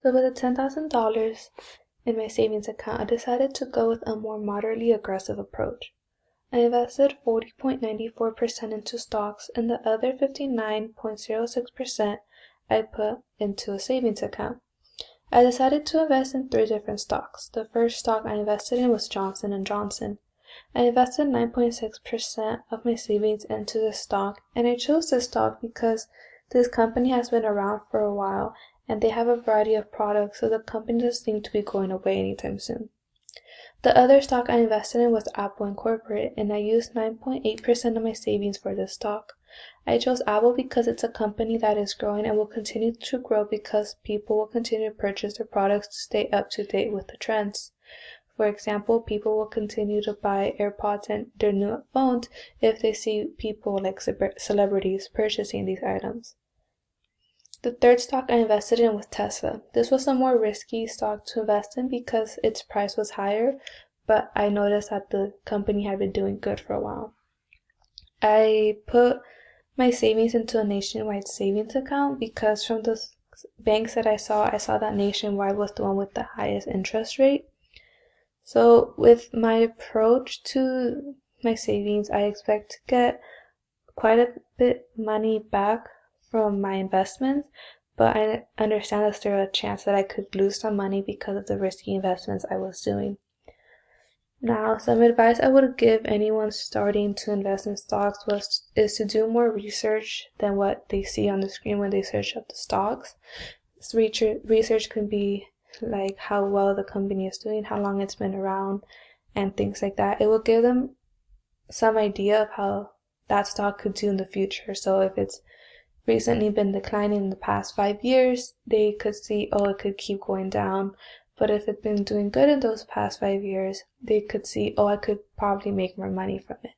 So with the $10,000 in my savings account, I decided to go with a more moderately aggressive approach. I invested 40.94% into stocks, and the other 59.06% I put into a savings account. I decided to invest in 3 different stocks. The first stock I invested in was Johnson & Johnson. I invested 9.6% of my savings into this stock, and I chose this stock because this company has been around for a while and they have a variety of products, so the company doesn't seem to be going away anytime soon. The other stock I invested in was Apple Incorporated, and I used 9.8% of my savings for this stock. I chose Apple because it's a company that is growing and will continue to grow because people will continue to purchase their products to stay up to date with the trends. For example, people will continue to buy AirPods and their new phones if they see people like celebrities purchasing these items. The third stock I invested in was Tesla. This was a more risky stock to invest in because its price was higher, but I noticed that the company had been doing good for a while. I put my savings into a Nationwide savings account because from the banks that I saw that Nationwide was the one with the highest interest rate. So with my approach to my savings, I expect to get quite a bit money back from my investments, but I understand that there's a chance that I could lose some money because of the risky investments I was doing. Now, some advice I would give anyone starting to invest in stocks is to do more research than what they see on the screen when they search up the stocks. This research can be like how well the company is doing, how long it's been around, and things like that. It will give them some idea of how that stock could do in the future. So if it's recently been declining in the past 5 years, they could see, it could keep going down. But if it's been doing good in those past 5 years, they could see, I could probably make more money from it.